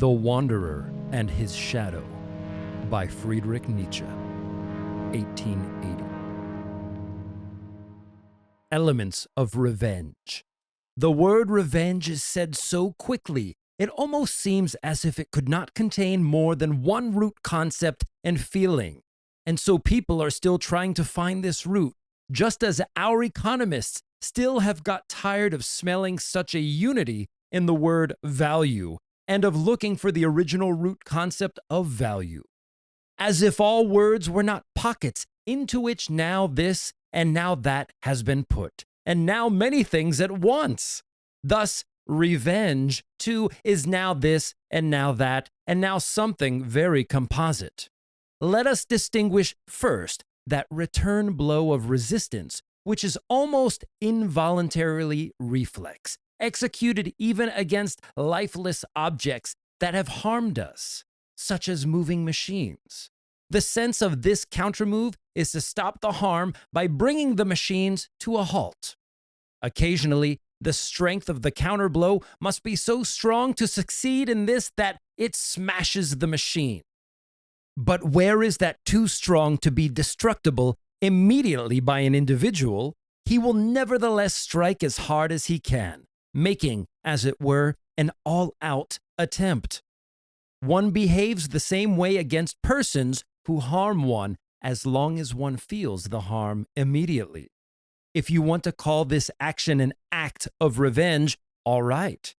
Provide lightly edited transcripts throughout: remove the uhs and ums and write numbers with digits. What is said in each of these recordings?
The Wanderer and His Shadow by Friedrich Nietzsche, 1880. Elements of revenge. The word revenge is said so quickly, it almost seems as if it could not contain more than one root concept and feeling. And so people are still trying to find this root, just as our economists still have got tired of smelling such a unity in the word value, and of looking for the original root concept of value. As if all words were not pockets into which now this and now that has been put, and now many things at once. Thus, revenge, too, is now this and now that, and now something very composite. Let us distinguish first that return blow of resistance, which is almost involuntarily reflex, executed even against lifeless objects that have harmed us, such as moving machines. The sense of this countermove is to stop the harm by bringing the machines to a halt. Occasionally, the strength of the counterblow must be so strong to succeed in this that it smashes the machine. But where is that too strong to be destructible immediately by an individual, he will nevertheless strike as hard as he can, making, as it were, an all-out attempt. One behaves the same way against persons who harm one as long as one feels the harm immediately. If you want to call this action an act of revenge, all right.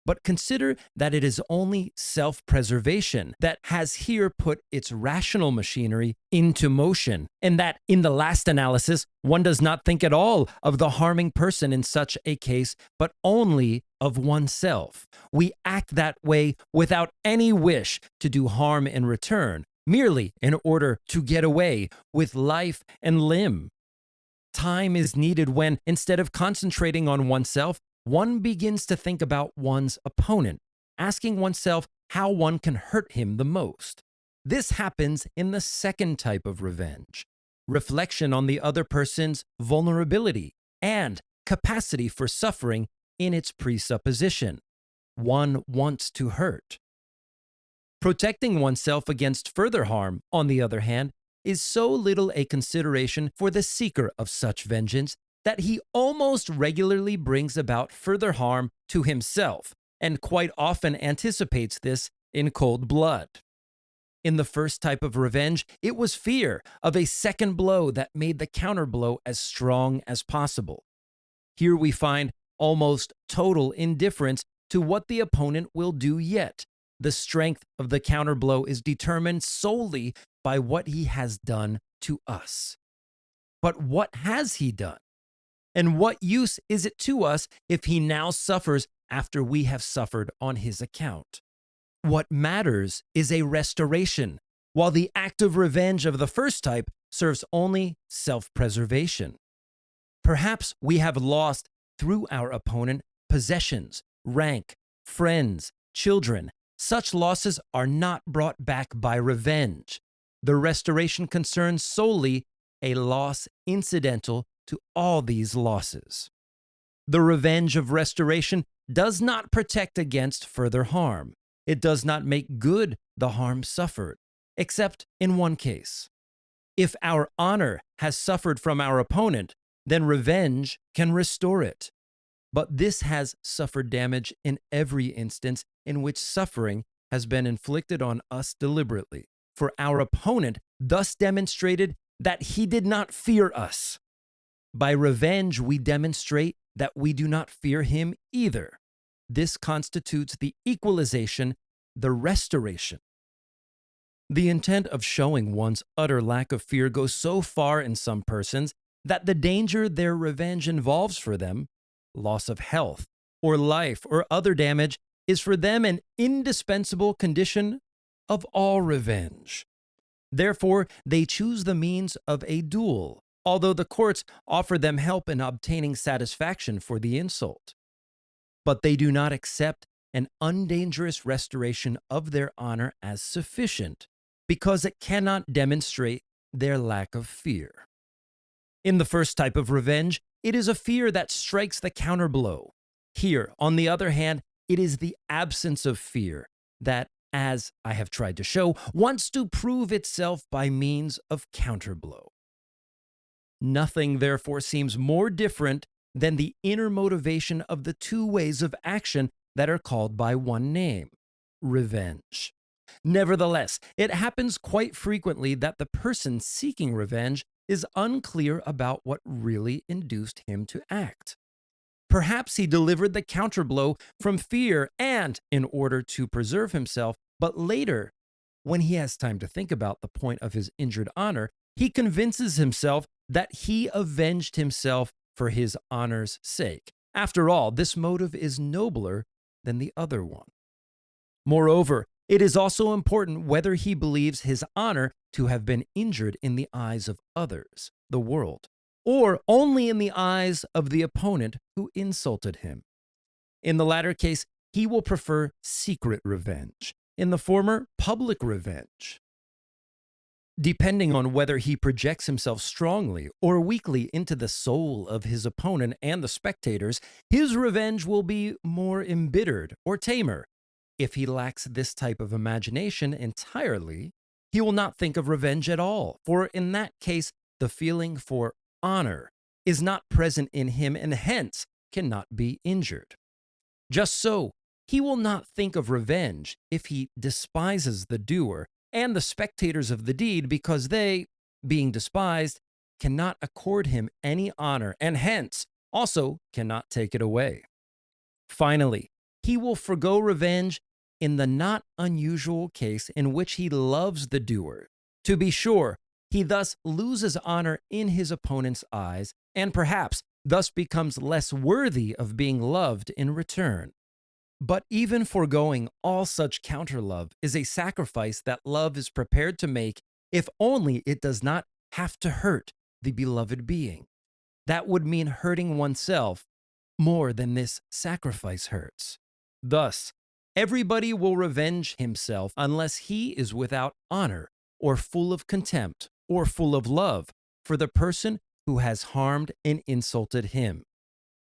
But consider that it is only self-preservation that has here put its rational machinery into motion, and that in the last analysis, one does not think at all of the harming person in such a case, but only of oneself. We act that way without any wish to do harm in return, merely in order to get away with life and limb. Time is needed when, instead of concentrating on oneself, one begins to think about one's opponent, asking oneself how one can hurt him the most. This happens in the second type of revenge, reflection on the other person's vulnerability and capacity for suffering in its presupposition. One wants to hurt. Protecting oneself against further harm, on the other hand, is so little a consideration for the seeker of such vengeance that he almost regularly brings about further harm to himself, and quite often anticipates this in cold blood. In the first type of revenge, it was fear of a second blow that made the counterblow as strong as possible. Here we find almost total indifference to what the opponent will do yet. The strength of the counterblow is determined solely by what he has done to us. But what has he done? And what use is it to us if he now suffers after we have suffered on his account? What matters is a restoration, while the act of revenge of the first type serves only self-preservation. Perhaps we have lost, through our opponent, possessions, rank, friends, children. Such losses are not brought back by revenge. The restoration concerns solely a loss incidental to all these losses. The revenge of restoration does not protect against further harm. It does not make good the harm suffered, except in one case. If our honor has suffered from our opponent, then revenge can restore it. But this has suffered damage in every instance in which suffering has been inflicted on us deliberately, for our opponent thus demonstrated that he did not fear us. By revenge, we demonstrate that we do not fear him either. This constitutes the equalization, the restoration. The intent of showing one's utter lack of fear goes so far in some persons that the danger their revenge involves for them, loss of health or life or other damage, is for them an indispensable condition of all revenge. Therefore, they choose the means of a duel, although the courts offer them help in obtaining satisfaction for the insult. But they do not accept an undangerous restoration of their honor as sufficient, because it cannot demonstrate their lack of fear. In the first type of revenge, it is a fear that strikes the counterblow. Here, on the other hand, it is the absence of fear, that, as I have tried to show, wants to prove itself by means of counterblow. Nothing, therefore, seems more different than the inner motivation of the two ways of action that are called by one name: revenge. Nevertheless, it happens quite frequently that the person seeking revenge is unclear about what really induced him to act. Perhaps he delivered the counterblow from fear and in order to preserve himself, but later, when he has time to think about the point of his injured honor, he convinces himself that he avenged himself for his honor's sake. After all, this motive is nobler than the other one. Moreover, it is also important whether he believes his honor to have been injured in the eyes of others, the world, or only in the eyes of the opponent who insulted him. In the latter case, he will prefer secret revenge. In the former, public revenge. Depending on whether he projects himself strongly or weakly into the soul of his opponent and the spectators, his revenge will be more embittered or tamer. If he lacks this type of imagination entirely, he will not think of revenge at all, for in that case, the feeling for honor is not present in him and hence cannot be injured. Just so, he will not think of revenge if he despises the doer and the spectators of the deed because they, being despised, cannot accord him any honor and hence also cannot take it away. Finally, he will forgo revenge in the not unusual case in which he loves the doer. To be sure, he thus loses honor in his opponent's eyes and perhaps thus becomes less worthy of being loved in return. But even foregoing all such counter-love is a sacrifice that love is prepared to make if only it does not have to hurt the beloved being. That would mean hurting oneself more than this sacrifice hurts. Thus, everybody will revenge himself unless he is without honor or full of contempt or full of love for the person who has harmed and insulted him.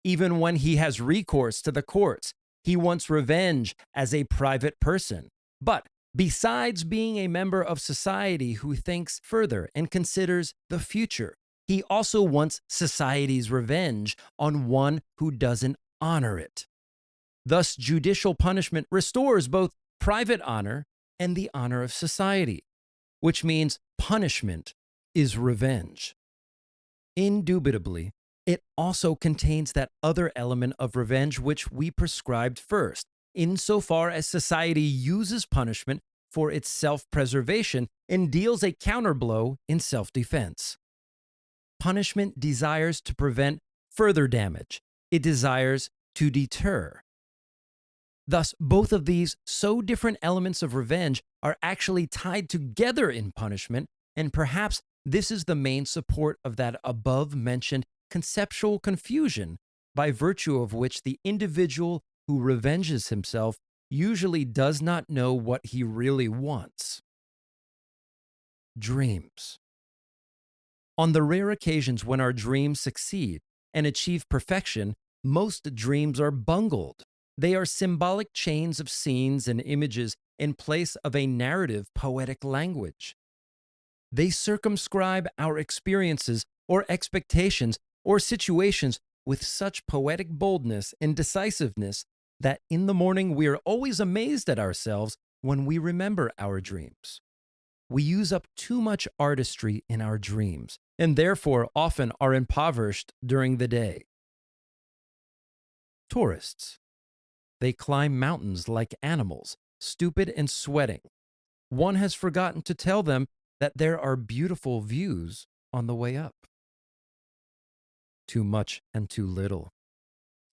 Even when he has recourse to the courts, he wants revenge as a private person. But besides being a member of society who thinks further and considers the future, he also wants society's revenge on one who doesn't honor it. Thus, judicial punishment restores both private honor and the honor of society, which means punishment is revenge. Indubitably, it also contains that other element of revenge which we prescribed first, insofar as society uses punishment for its self-preservation and deals a counterblow in self-defense. Punishment desires to prevent further damage. It desires to deter. Thus, both of these so different elements of revenge are actually tied together in punishment, and perhaps this is the main support of that above-mentioned conceptual confusion by virtue of which the individual who revenges himself usually does not know what he really wants. Dreams. On the rare occasions when our dreams succeed and achieve perfection, most dreams are bungled. They are symbolic chains of scenes and images in place of a narrative poetic language. They circumscribe our experiences or expectations or situations with such poetic boldness and decisiveness that in the morning we are always amazed at ourselves when we remember our dreams. We use up too much artistry in our dreams and therefore often are impoverished during the day. Tourists. They climb mountains like animals, stupid and sweating. One has forgotten to tell them that there are beautiful views on the way up. Too much and too little.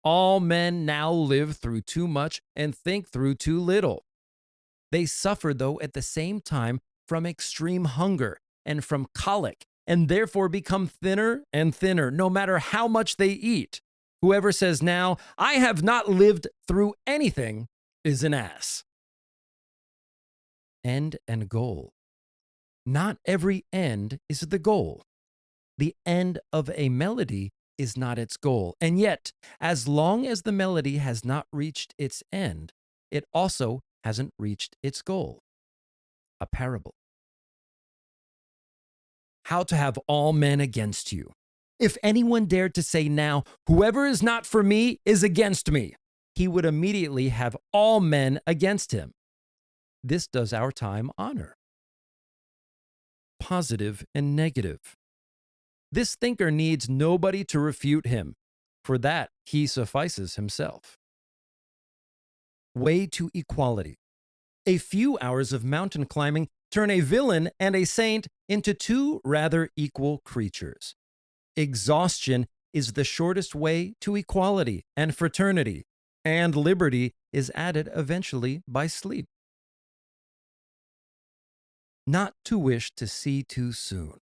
All men now live through too much and think through too little. They suffer, though, at the same time from extreme hunger and from colic, and therefore become thinner and thinner, no matter how much they eat. Whoever says now, "I have not lived through anything," is an ass. End and goal. Not every end is the goal. The end of a melody is not its goal, and yet, as long as the melody has not reached its end, it also hasn't reached its goal. A parable. How to have all men against you. If anyone dared to say now, "Whoever is not for me is against me," he would immediately have all men against him. This does our time honor. Positive and negative. This thinker needs nobody to refute him. For that, he suffices himself. Way to equality. A few hours of mountain climbing turn a villain and a saint into two rather equal creatures. Exhaustion is the shortest way to equality and fraternity, and liberty is added eventually by sleep. Not to wish to see too soon.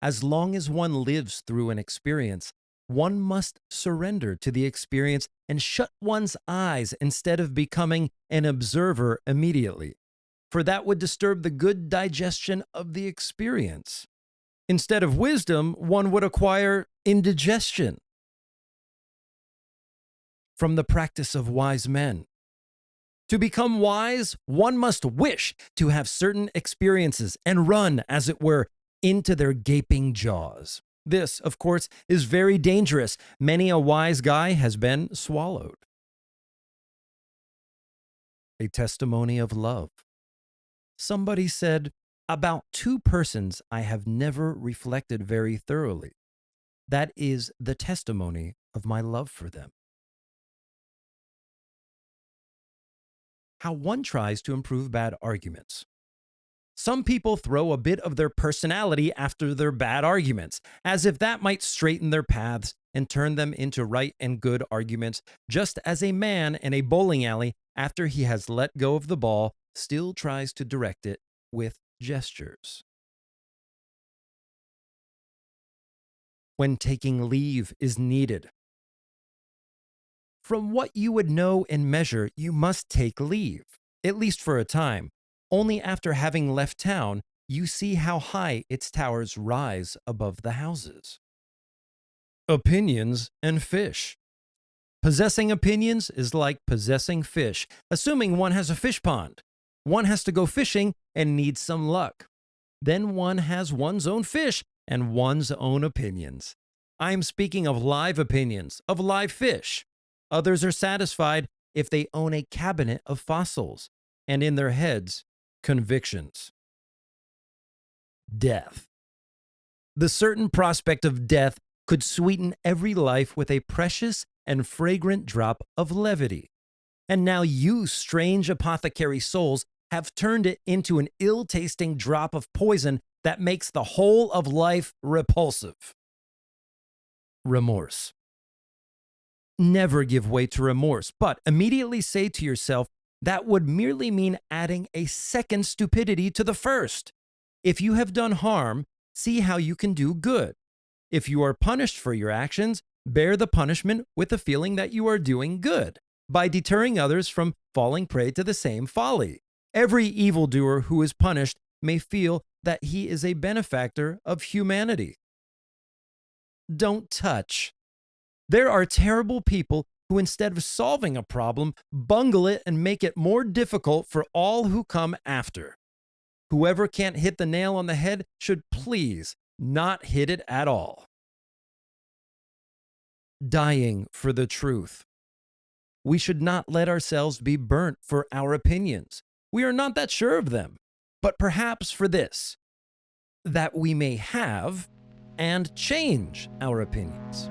As long as one lives through an experience, one must surrender to the experience and shut one's eyes instead of becoming an observer immediately, for that would disturb the good digestion of the experience. Instead of wisdom, one would acquire indigestion. From the practice of wise men. To become wise, one must wish to have certain experiences and run, as it were, into their gaping jaws. This, of course, is very dangerous. Many a wise guy has been swallowed. A testimony of love. Somebody said, "About two persons I have never reflected very thoroughly. That is the testimony of my love for them." How one tries to improve bad arguments. Some people throw a bit of their personality after their bad arguments, as if that might straighten their paths and turn them into right and good arguments, just as a man in a bowling alley, after he has let go of the ball, still tries to direct it with gestures. When taking leave is needed. From what you would know and measure, you must take leave, at least for a time. Only after having left town, you see how high its towers rise above the houses. Opinions and fish. Possessing opinions is like possessing fish, assuming one has a fish pond. One has to go fishing and needs some luck. Then one has one's own fish and one's own opinions. I am speaking of live opinions, of live fish. Others are satisfied if they own a cabinet of fossils, and in their heads, convictions. Death. The certain prospect of death could sweeten every life with a precious and fragrant drop of levity. And now you, strange apothecary souls, have turned it into an ill-tasting drop of poison that makes the whole of life repulsive. Remorse. Never give way to remorse, but immediately say to yourself, that would merely mean adding a second stupidity to the first. If you have done harm, see how you can do good. If you are punished for your actions, bear the punishment with the feeling that you are doing good, by deterring others from falling prey to the same folly. Every evildoer who is punished may feel that he is a benefactor of humanity. Don't touch. There are terrible people who, instead of solving a problem, bungle it and make it more difficult for all who come after. Whoever can't hit the nail on the head should please not hit it at all. Dying for the truth. We should not let ourselves be burnt for our opinions. We are not that sure of them, but perhaps for this, that we may have and change our opinions.